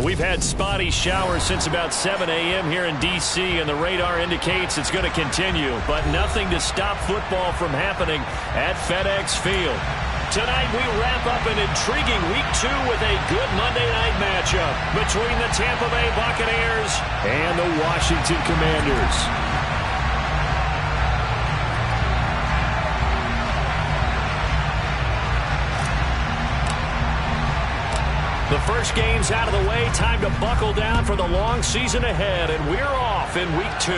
We've had spotty showers since about 7 a.m. here in D.C., and the radar indicates it's going to continue, but nothing to stop football from happening at FedEx Field. Tonight we wrap up an intriguing Week 2 with a good Monday night matchup between the Tampa Bay Buccaneers and the Washington Commanders. The first game's out of the way. Time to buckle down for the long season ahead, and we're off in Week 2.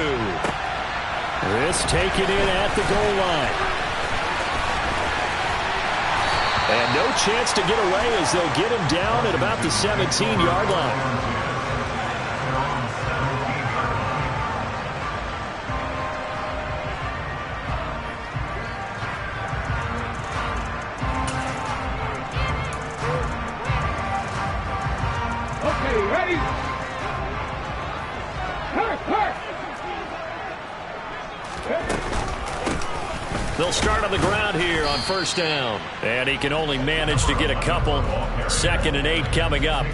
This taken in at the goal line. And no chance to get away as they'll get him down at about the 17-yard line. They'll start on the ground here on first down. And he can only manage to get a couple. 2nd and 8 coming up.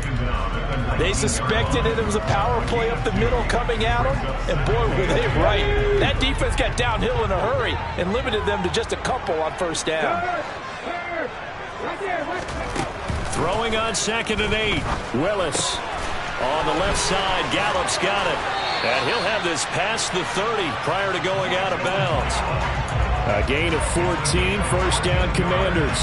They suspected it was a power play up the middle coming at them. And boy, were they right. That defense got downhill in a hurry and limited them to just a couple on first down. Throwing on 2nd and 8. Willis on the left side. Gallup's got it. And he'll have this past the 30 prior to going out of bounds. A gain of 14, first down Commanders.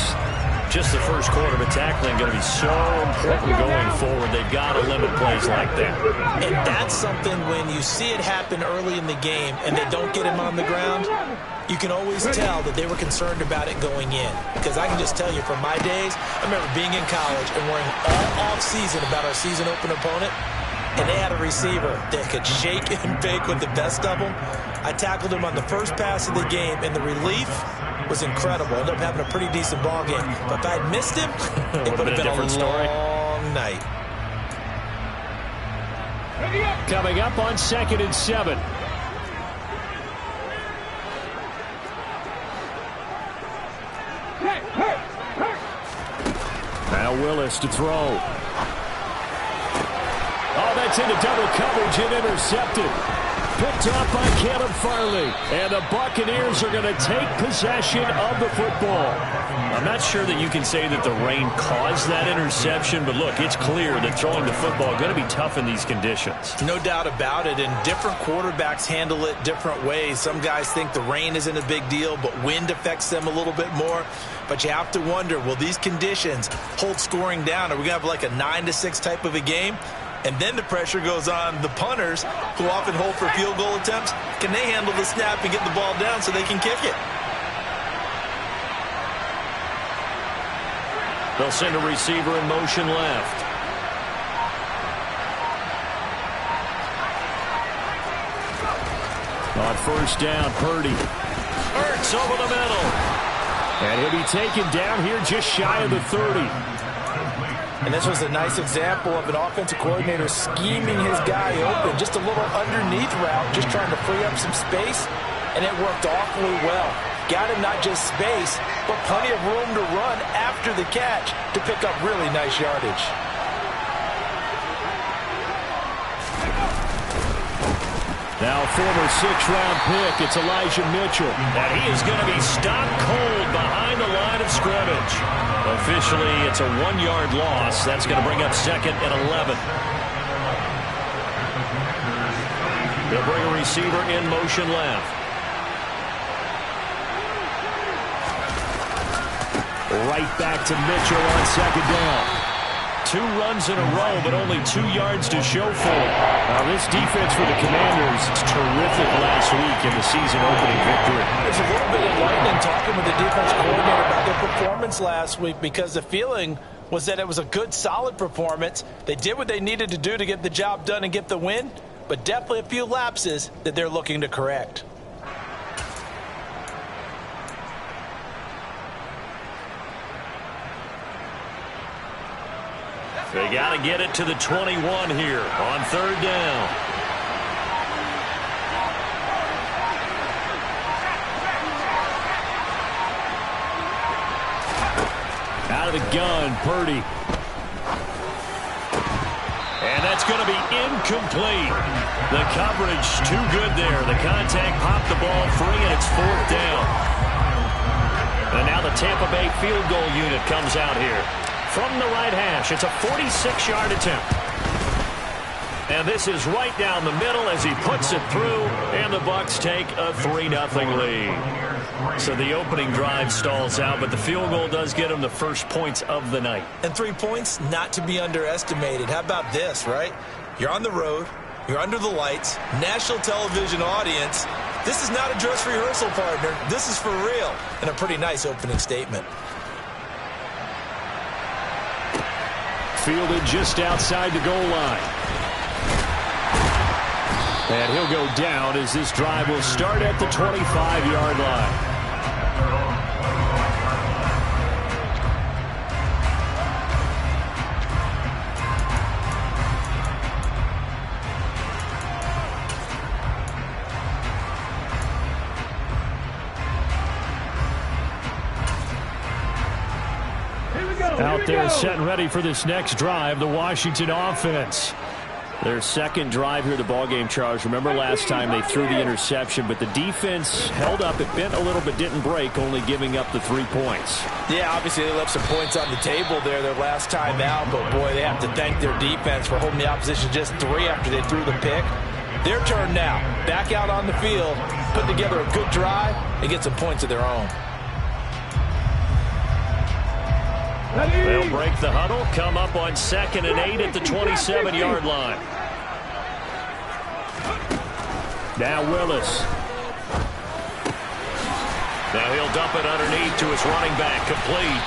Just the first quarter of a tackling going to be so important going forward. They've got to limit plays like that. And that's something when you see it happen early in the game and they don't get him on the ground, you can always tell that they were concerned about it going in. Because I can just tell you from my days, I remember being in college and worrying all off-season about our season open opponent. And they had a receiver that could shake and bake with the best of them. I tackled him on the first pass of the game, and the relief was incredible. Ended up having a pretty decent ball game. But if I had missed him, it would have been a long night. Coming up on 2nd and 7. Now Willis to throw. Oh, that's into double coverage and intercepted. Picked off by Caleb Farley. And the Buccaneers are going to take possession of the football. I'm not sure that you can say that the rain caused that interception, but look, it's clear that throwing the football is going to be tough in these conditions. No doubt about it, and different quarterbacks handle it different ways. Some guys think the rain isn't a big deal, but wind affects them a little bit more. But you have to wonder, will these conditions hold scoring down? Are we going to have like a 9-6 type of a game? And then the pressure goes on the punters, who often hold for field goal attempts. Can they handle the snap and get the ball down so they can kick it? They'll send a receiver in motion left. On first down, Purdy. Hurts over the middle. And he'll be taken down here just shy of the 30. And this was a nice example of an offensive coordinator scheming his guy open. Just a little underneath route, just trying to free up some space. And it worked awfully well. Got him not just space, but plenty of room to run after the catch to pick up really nice yardage. Now a former 6th-round pick, it's Elijah Mitchell. And he is going to be stopped cold behind the line of scrimmage. Officially, it's a 1-yard loss. That's going to bring up 2nd and 11. They'll bring a receiver in motion left. Right back to Mitchell on 2nd down. 2 runs in a row, but only 2 yards to show for it. Now, this defense for the Commanders is terrific last week in the season-opening victory. There's a little bit enlightening talking with the defense coordinator about their performance last week, because the feeling was that it was a good, solid performance. They did what they needed to do to get the job done and get the win, but definitely a few lapses that they're looking to correct. They got to get it to the 21 here on 3rd down. Out of the gun, Purdy. And that's going to be incomplete. The coverage too good there. The contact popped the ball free, and it's 4th down. And now the Tampa Bay field goal unit comes out here. From the right hash, it's a 46-yard attempt. And this is right down the middle as he puts it through, and the Bucs take a 3-0 lead. So the opening drive stalls out, but the field goal does get him the first points of the night. And 3 points, not to be underestimated. How about this, right? You're on the road. You're under the lights. National television audience. This is not a dress rehearsal, partner. This is for real. And a pretty nice opening statement. Fielded just outside the goal line. And he'll go down as this drive will start at the 25-yard line. Out there set and ready for this next drive, the Washington offense. Their second drive here, the ballgame, Charles. Remember last time they threw the interception, but the defense held up. It bent a little but didn't break, only giving up the 3 points. Yeah, obviously they left some points on the table there their last time out, but boy, they have to thank their defense for holding the opposition just 3 after they threw the pick. Their turn now. Back out on the field, put together a good drive, and get some points of their own. They'll break the huddle, come up on 2nd and 8 at the 27-yard line. Now Willis. Now he'll dump it underneath to his running back, complete.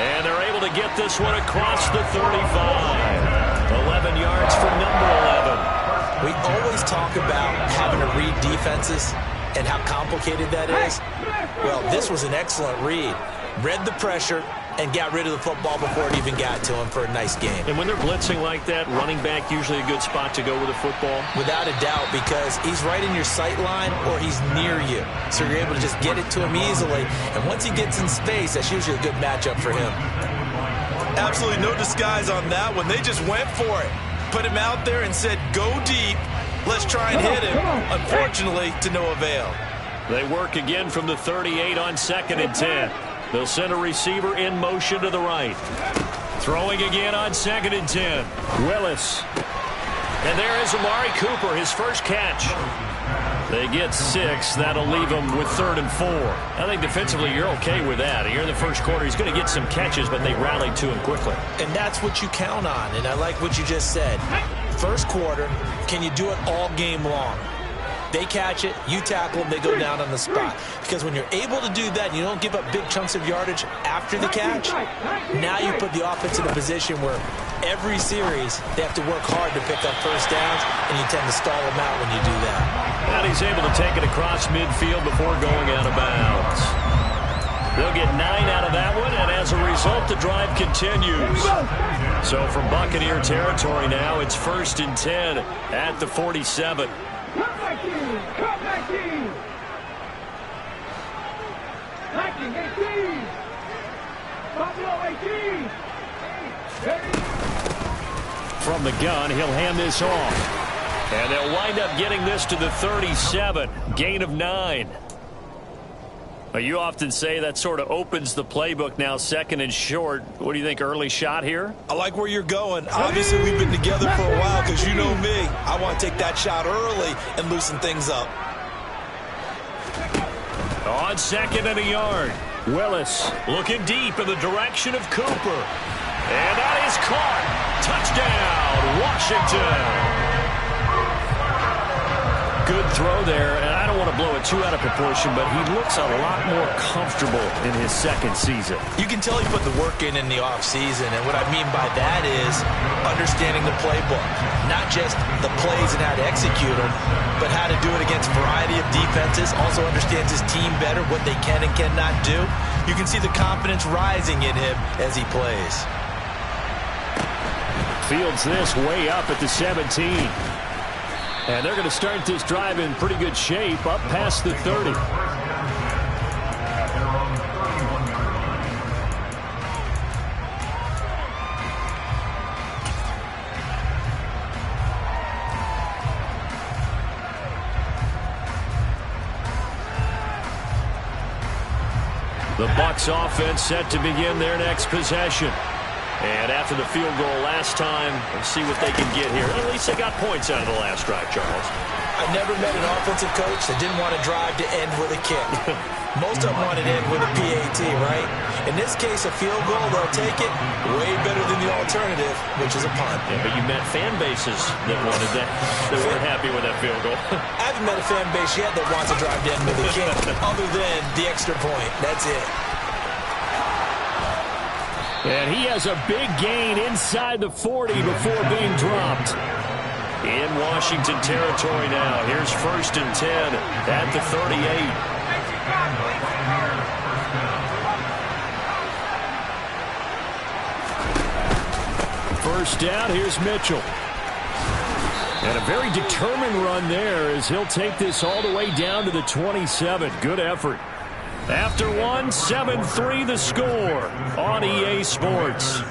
And they're able to get this one across the 35. 11 yards for number 11. We always talk about having to read defenses and how complicated that is. Well, this was an excellent read. Read the pressure and got rid of the football before it even got to him for a nice game. And when they're blitzing like that, running back usually a good spot to go with the football? Without a doubt, because he's right in your sight line or he's near you. So you're able to just get it to him easily. And once he gets in space, that's usually a good matchup for him. Absolutely no disguise on that one. They just went for it. Put him out there and said, go deep. Let's try and hit him. Unfortunately, to no avail. They work again from the 38 on 2nd and 10. They'll send a receiver in motion to the right. Throwing again on 2nd and 10. Willis. And there is Amari Cooper, his first catch. They get 6. That'll leave them with 3rd and 4. I think defensively you're okay with that. Here in the first quarter, he's going to get some catches, but they rallied to him quickly. And that's what you count on, and I like what you just said. First quarter, can you do it all game long? They catch it, you tackle them, they go down on the spot. Because when you're able to do that, and you don't give up big chunks of yardage after the catch, now you put the offense in a position where every series they have to work hard to pick up first downs, and you tend to stall them out when you do that. And he's able to take it across midfield before going out of bounds. They'll get 9 out of that one, and as a result, the drive continues. So from Buccaneer territory now, it's 1st and 10 at the 47. Come back in! 19, 18! Buffalo 18! From the gun, he'll hand this off. And they'll wind up getting this to the 37. Gain of 9. You often say that sort of opens the playbook now, 2nd and short. What do you think, early shot here? I like where you're going. Obviously, we've been together for a while because you know me. I want to take that shot early and loosen things up. On 2nd and a yard. Willis looking deep in the direction of Cooper. And that is caught. Touchdown, Washington. Good throw there, and I don't want to blow it too out of proportion, but he looks a lot more comfortable in his 2nd season. You can tell he put the work in the offseason, and what I mean by that is understanding the playbook. Not just the plays and how to execute them, but how to do it against a variety of defenses. Also understands his team better, what they can and cannot do. You can see the confidence rising in him as he plays. Fields this way up at the 17. And they're going to start this drive in pretty good shape, up past the 30. The Bucs offense set to begin their next possession. And after the field goal last time, let's see what they can get here. At least they got points out of the last drive, Charles. I never met an offensive coach that didn't want to drive to end with a kick. Most of them want it to end with a PAT, right? In this case, a field goal, they'll take it way better than the alternative, which is a punt. Yeah, but you met fan bases that wanted that, that weren't happy with that field goal. I haven't met a fan base yet that wants to drive to end with a kick, other than the extra point. That's it. And he has a big gain inside the 40 before being dropped. In Washington territory now. Here's 1st and 10 at the 38. First down, here's Mitchell. And a very determined run there as he'll take this all the way down to the 27. Good effort. After one, 7-3 the score on EA Sports.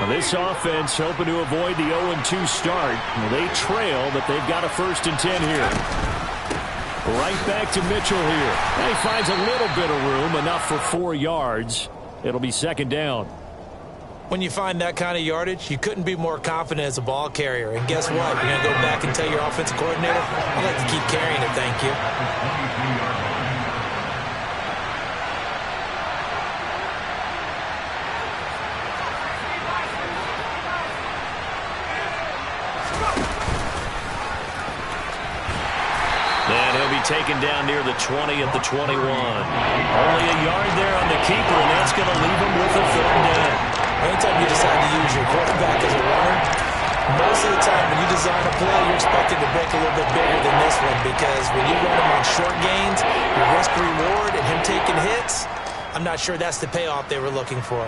This offense hoping to avoid the 0-2 start. They trail, but they've got a 1st and 10 here. Right back to Mitchell here. And he finds a little bit of room, enough for 4 yards. It'll be 2nd down. When you find that kind of yardage, you couldn't be more confident as a ball carrier. And guess what? You're going to go back and tell your offensive coordinator, I'd like to keep carrying it, thank you. Taken down near the 20 at the 21. Only a yard there on the keeper, and that's going to leave him with a 3rd down. Anytime you decide to use your quarterback as a runner, most of the time when you design a play, you're expected to break a little bit bigger than this one, because when you run him on short gains, your risk-reward and him taking hits, I'm not sure that's the payoff they were looking for.